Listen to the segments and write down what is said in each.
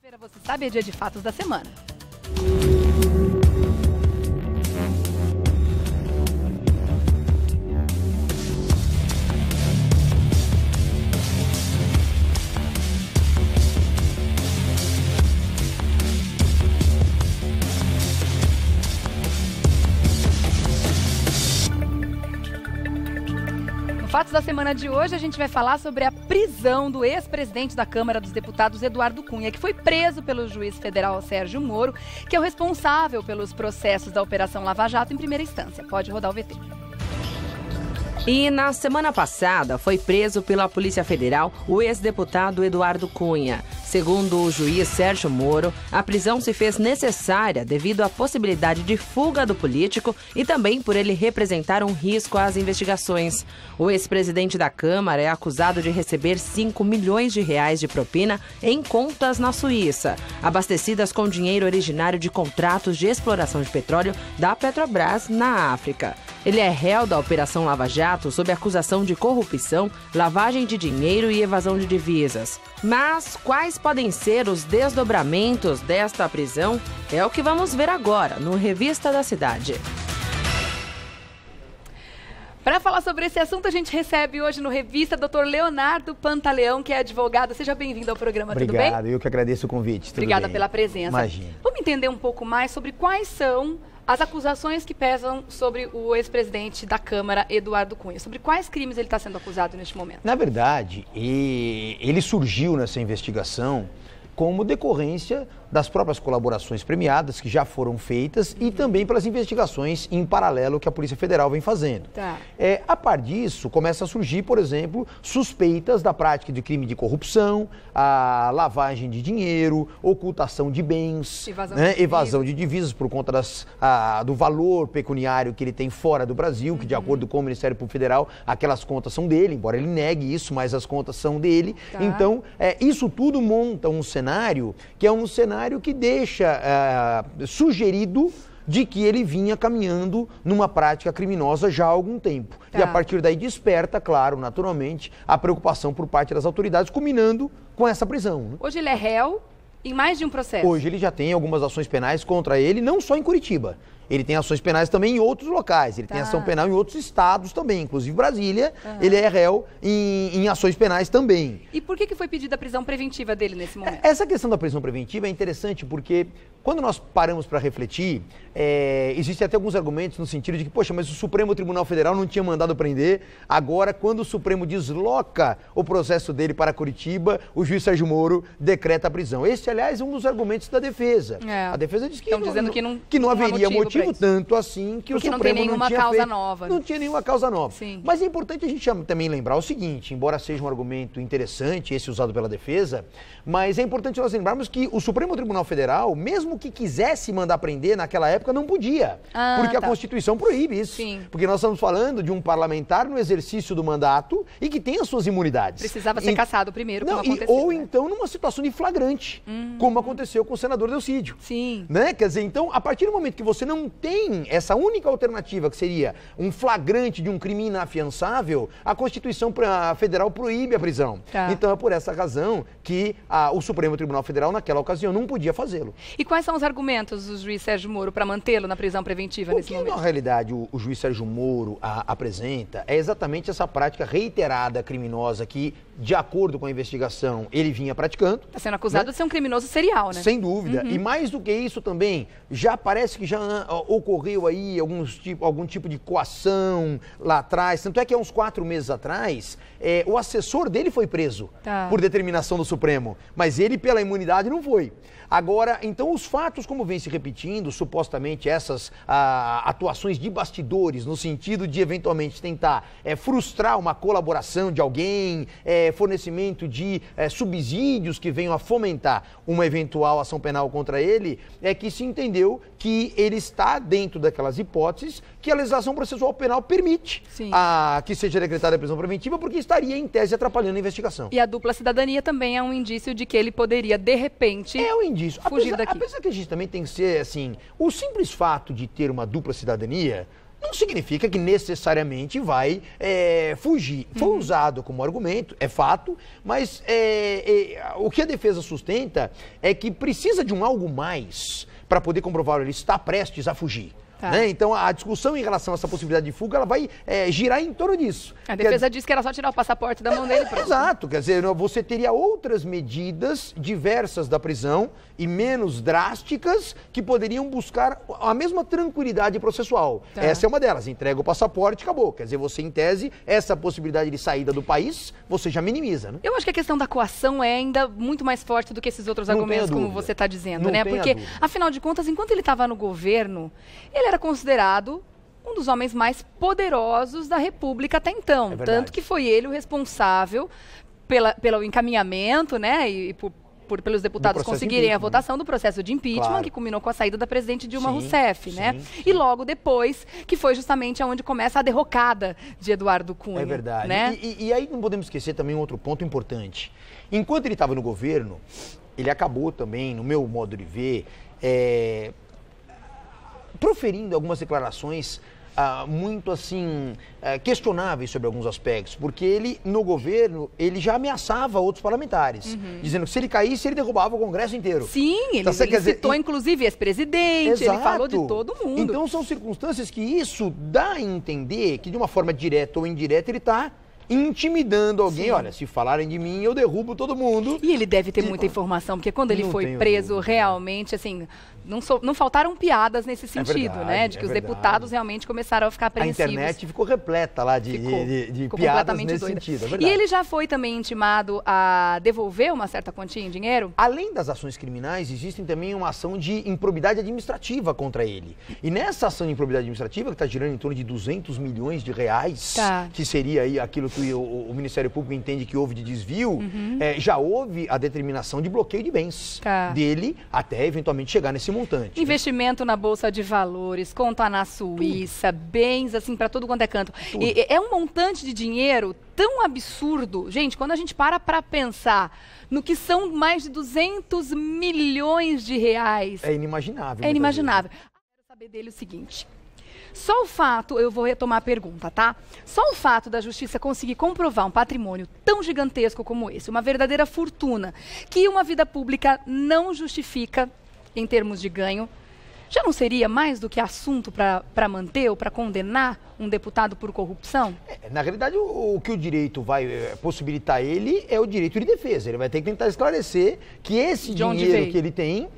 Segunda-feira, você sabe, é dia de fatos da semana. Fatos da semana de hoje, a gente vai falar sobre a prisão do ex-presidente da Câmara dos Deputados, Eduardo Cunha, que foi preso pelo juiz federal Sérgio Moro, que é o responsável pelos processos da Operação Lava Jato em primeira instância. Pode rodar o VT. E na semana passada foi preso pela Polícia Federal o ex-deputado Eduardo Cunha. Segundo o juiz Sérgio Moro, a prisão se fez necessária devido à possibilidade de fuga do político e também por ele representar um risco às investigações. O ex-presidente da Câmara é acusado de receber 5 milhões de reais de propina em contas na Suíça, abastecidas com dinheiro originário de contratos de exploração de petróleo da Petrobras na África. Ele é réu da Operação Lava Jato sob acusação de corrupção, lavagem de dinheiro e evasão de divisas. Mas quais podem ser os desdobramentos desta prisão? É o que vamos ver agora no Revista da Cidade. Para falar sobre esse assunto, a gente recebe hoje no Revista Dr. Leonardo Pantaleão, que é advogado. Seja bem-vindo ao programa, Obrigado, tudo bem? Obrigado, eu que agradeço o convite. Obrigada pela presença. Imagina. Vamos entender um pouco mais sobre quais são as acusações que pesam sobre o ex-presidente da Câmara, Eduardo Cunha. Sobre quais crimes ele está sendo acusado neste momento? Na verdade, ele surgiu nessa investigação como decorrência das próprias colaborações premiadas que já foram feitas e também pelas investigações em paralelo que a Polícia Federal vem fazendo. Tá. A par disso, começa a surgir, por exemplo, suspeitas da prática de crime de corrupção, a lavagem de dinheiro, ocultação de bens, evasão de divisas por conta do valor pecuniário que ele tem fora do Brasil, que de acordo com o Ministério Público Federal, aquelas contas são dele, embora ele negue isso, mas as contas são dele. Tá. Então, isso tudo monta um cenário que é um cenário que deixa sugerido de que ele vinha caminhando numa prática criminosa já há algum tempo. Tá. E a partir daí desperta, claro, naturalmente, a preocupação por parte das autoridades, culminando com essa prisão, né? Hoje ele é réu em mais de um processo. Hoje ele já tem algumas ações penais contra ele, não só em Curitiba. Ele tem ações penais também em outros locais, ele tem ação penal em outros estados também, inclusive Brasília, ele é réu em ações penais também. E por que foi pedida a prisão preventiva dele nesse momento? Essa questão da prisão preventiva é interessante porque quando nós paramos para refletir, existem até alguns argumentos no sentido de que, poxa, mas o Supremo Tribunal Federal não tinha mandado prender, agora quando o Supremo desloca o processo dele para Curitiba, o juiz Sérgio Moro decreta a prisão. Esse, aliás, é um dos argumentos da defesa. A defesa diz que não haveria motivo tanto assim que porque o Supremo não tinha causa nova. Não tinha nenhuma causa nova. Sim. Mas é importante a gente também lembrar o seguinte, embora seja um argumento interessante, esse usado pela defesa, mas é importante nós lembrarmos que o Supremo Tribunal Federal, mesmo que quisesse mandar prender naquela época, não podia. Porque a Constituição proíbe isso. Sim. Porque nós estamos falando de um parlamentar no exercício do mandato e que tem as suas imunidades. Precisava ser cassado primeiro, como aconteceu. Ou então numa situação de flagrante, como aconteceu com o senador Delcídio. Sim. Né? Quer dizer, então, a partir do momento que você não tem essa única alternativa, que seria um flagrante de um crime inafiançável, a Constituição Federal proíbe a prisão. Tá. Então é por essa razão que o Supremo Tribunal Federal, naquela ocasião, não podia fazê-lo. E quais são os argumentos do juiz Sérgio Moro para mantê-lo na prisão preventiva nesse momento? O que, na realidade, o juiz Sérgio Moro apresenta é exatamente essa prática reiterada criminosa que, de acordo com a investigação, ele vinha praticando. Está sendo acusado de ser um criminoso serial, né? Sem dúvida. E mais do que isso também, já parece que já ocorreu aí algum tipo de coação lá atrás. Tanto é que há uns 4 meses atrás, o assessor dele foi preso por determinação do Supremo. Mas ele, pela imunidade, não foi. Agora, então, os fatos, como vem se repetindo, supostamente essas atuações de bastidores, no sentido de, eventualmente, tentar frustrar uma colaboração de alguém, fornecimento de subsídios que venham a fomentar uma eventual ação penal contra ele, é que se entendeu que ele está dentro daquelas hipóteses que a legislação processual penal permite que seja decretada a prisão preventiva, porque estaria, em tese, atrapalhando a investigação. E a dupla cidadania também é um indício de que ele poderia, de repente, fugir daqui. Apesar que a gente também tem que ser, assim, o simples fato de ter uma dupla cidadania não significa que necessariamente vai fugir. Foi usado como argumento, é fato, mas o que a defesa sustenta é que precisa de um algo mais para poder comprovar ele está prestes a fugir. Tá. Né? Então, a discussão em relação a essa possibilidade de fuga, ela vai girar em torno disso. A defesa disse que era só tirar o passaporte da mão dele. Exato, quer dizer, você teria outras medidas diversas da prisão e menos drásticas que poderiam buscar a mesma tranquilidade processual. Tá. Essa é uma delas, entrega o passaporte e acabou. Quer dizer, você em tese, essa possibilidade de saída do país, você já minimiza, né? Eu acho que a questão da coação é ainda muito mais forte do que esses outros argumentos, como você está dizendo, né? Porque, afinal de contas, enquanto ele estava no governo, ele era considerado um dos homens mais poderosos da República até então. Tanto que foi ele o responsável pelo encaminhamento, né? E pelos deputados conseguirem a votação do processo de impeachment, que culminou com a saída da presidente Dilma Rousseff, né? E logo depois, que foi justamente onde começa a derrocada de Eduardo Cunha. É verdade. Né? E aí não podemos esquecer também um outro ponto importante. Enquanto ele estava no governo, ele acabou também, no meu modo de ver, proferindo algumas declarações muito assim questionáveis sobre alguns aspectos, porque ele no governo ele já ameaçava outros parlamentares, dizendo que se ele caísse ele derrubava o Congresso inteiro. Sim, ele citou inclusive ex-presidente, ele falou de todo mundo. Então são circunstâncias que isso dá a entender que de uma forma direta ou indireta ele está intimidando alguém. Olha, se falarem de mim, eu derrubo todo mundo. E ele deve ter muita informação, porque quando ele foi preso, realmente, assim, não faltaram piadas nesse sentido, né? De que os deputados realmente começaram a ficar apreensivos. A internet ficou repleta lá de piadas nesse sentido, é verdade. E ele já foi também intimado a devolver uma certa quantia em dinheiro? Além das ações criminais, existem também uma ação de improbidade administrativa contra ele. E nessa ação de improbidade administrativa, que está girando em torno de 200 milhões de reais, que seria aí aquilo que o Ministério Público entende que houve de desvio, já houve a determinação de bloqueio de bens dele até eventualmente chegar nesse montante. Investimento na Bolsa de Valores, conta na Suíça, bens assim para todo quanto é canto. E é um montante de dinheiro tão absurdo. Gente, quando a gente para pensar no que são mais de 200 milhões de reais... É inimaginável. É inimaginável. Eu quero saber dele o seguinte... Só o fato, eu vou retomar a pergunta, tá? Só o fato da justiça conseguir comprovar um patrimônio tão gigantesco como esse, uma verdadeira fortuna, que uma vida pública não justifica em termos de ganho, já não seria mais do que assunto para manter ou para condenar um deputado por corrupção? Na realidade, o que o direito vai possibilitar ele é o direito de defesa. Ele vai ter que tentar esclarecer que esse dinheiro que ele tem...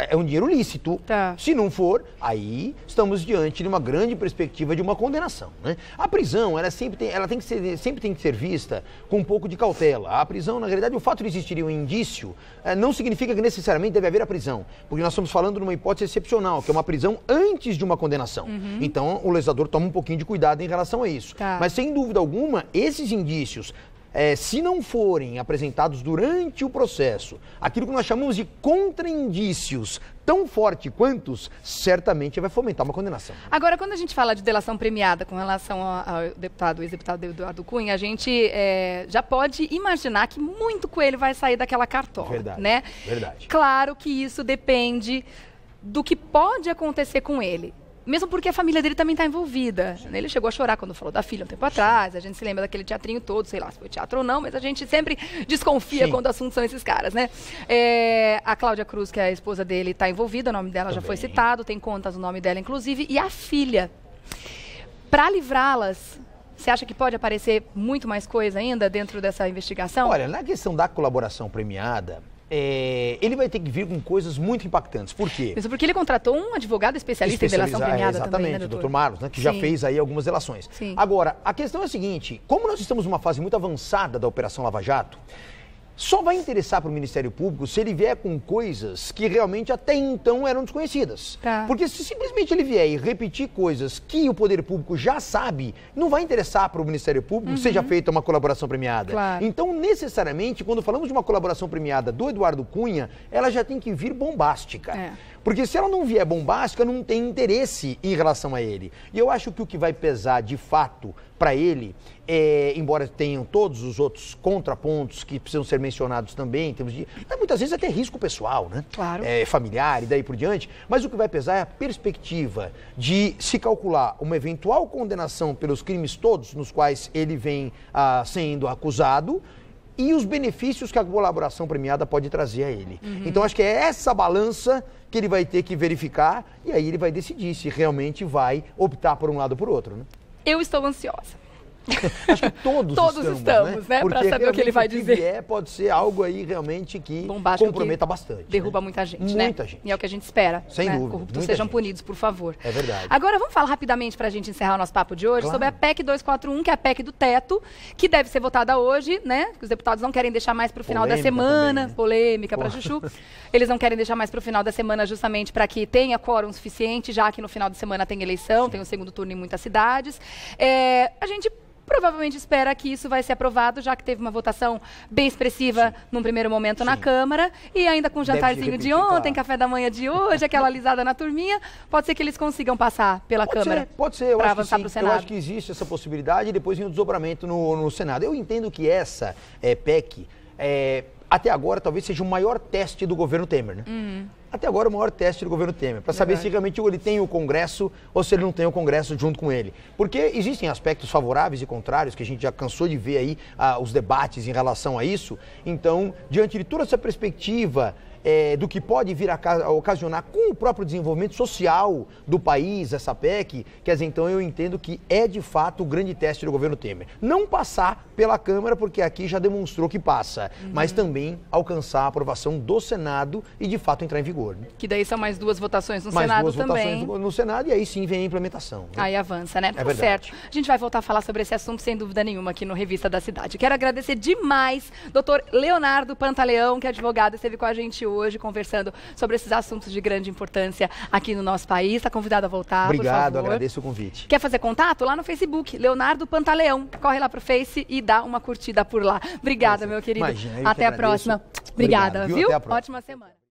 é um dinheiro lícito. Se não for, aí estamos diante de uma grande perspectiva de uma condenação, né? A prisão, ela sempre tem que ser vista com um pouco de cautela. A prisão, na realidade, o fato de existir um indício não significa que necessariamente deve haver a prisão, porque nós estamos falando de uma hipótese excepcional, que é uma prisão antes de uma condenação. Então, o legislador toma um pouquinho de cuidado em relação a isso. Mas, sem dúvida alguma, esses indícios... se não forem apresentados durante o processo, aquilo que nós chamamos de contraindícios tão forte quantos, certamente vai fomentar uma condenação. Agora, quando a gente fala de delação premiada com relação ao ex-deputado Eduardo Cunha, a gente já pode imaginar que muito coelho vai sair daquela cartola, né? Verdade. Claro que isso depende do que pode acontecer com ele. Mesmo porque a família dele também está envolvida. Ele chegou a chorar quando falou da filha um tempo atrás. A gente se lembra daquele teatrinho todo, sei lá se foi teatro ou não, mas a gente sempre desconfia quando o assunto são esses caras, né? A Cláudia Cruz, que é a esposa dele, está envolvida, o nome dela já foi citado, tem contas no nome dela, inclusive, e a filha. Para livrá-las, você acha que pode aparecer muito mais coisa ainda dentro dessa investigação? Olha, na questão da colaboração premiada... ele vai ter que vir com coisas muito impactantes. Por quê? Isso porque ele contratou um advogado especialista em delação premiada também, né, doutor? Dr. Marlos, né, que já fez aí algumas delações. Agora, a questão é a seguinte, como nós estamos numa fase muito avançada da Operação Lava Jato, só vai interessar para o Ministério Público se ele vier com coisas que realmente até então eram desconhecidas. Porque se simplesmente ele vier e repetir coisas que o Poder Público já sabe, não vai interessar para o Ministério Público seja feita uma colaboração premiada. Então, necessariamente, quando falamos de uma colaboração premiada do Eduardo Cunha, ela já tem que vir bombástica. Porque se ela não vier bombástica, não tem interesse em relação a ele. E eu acho que o que vai pesar, de fato, para ele embora tenham todos os outros contrapontos que precisam ser mencionados também, em termos de, muitas vezes até risco pessoal, né? Claro. Familiar e daí por diante, mas o que vai pesar é a perspectiva de se calcular uma eventual condenação pelos crimes todos nos quais ele vem sendo acusado, e os benefícios que a colaboração premiada pode trazer a ele. Então, acho que é essa balança que ele vai ter que verificar e aí ele vai decidir se realmente vai optar por um lado ou por outro, né? Eu estou ansiosa. Acho que todos estamos, né? Para saber o que ele vai dizer. O que vier pode ser algo aí realmente que comprometa bastante. Derruba muita gente, né? Muita gente. E é o que a gente espera. Sem dúvida. Corruptos sejam punidos, por favor. É verdade. Agora vamos falar rapidamente para a gente encerrar o nosso papo de hoje sobre a PEC 241, que é a PEC do teto, que deve ser votada hoje, né? Que os deputados não querem deixar mais para o final da semana. Também, né? Polêmica para Chuchu. Eles não querem deixar mais para o final da semana justamente para que tenha quórum suficiente, já que no final de semana tem eleição, tem o segundo turno em muitas cidades. A gente provavelmente espera que isso vai ser aprovado, já que teve uma votação bem expressiva num primeiro momento na Câmara, e ainda com o jantarzinho de ontem, café da manhã de hoje, aquela alisada na turminha, pode ser que eles consigam passar pela Câmara. Pode ser, eu para acho avançar para o Senado. Eu acho que existe essa possibilidade e depois vem o desdobramento no Senado. Eu entendo que essa PEC, até agora, talvez seja o maior teste do governo Temer, né? Até agora, o maior teste do governo Temer, para saber se realmente ele tem o Congresso ou se ele não tem o Congresso junto com ele. Porque existem aspectos favoráveis e contrários, que a gente já cansou de ver aí os debates em relação a isso. Então, diante de toda essa perspectiva do que pode vir a ocasionar com o próprio desenvolvimento social do país, essa PEC, quer dizer, então eu entendo que é de fato o grande teste do governo Temer. Não passar pela Câmara, porque aqui já demonstrou que passa, mas também alcançar a aprovação do Senado e de fato entrar em vigor. Né? Que daí são mais duas votações no Senado também. Mais duas votações no Senado e aí sim vem a implementação. Né? Aí avança, né? É certo. A gente vai voltar a falar sobre esse assunto sem dúvida nenhuma aqui no Revista da Cidade. Quero agradecer demais doutor Leonardo Pantaleão, que é advogado, esteve com a gente hoje conversando sobre esses assuntos de grande importância aqui no nosso país. Está convidado a voltar, por favor. Obrigado, agradeço o convite. Quer fazer contato? Lá no Facebook, Leonardo Pantaleão. Corre lá pro Face e dá uma curtida por lá. Obrigada, meu querido. Imagina, até a próxima. Obrigada, Obrigado, viu? Até a próxima. Ótima semana.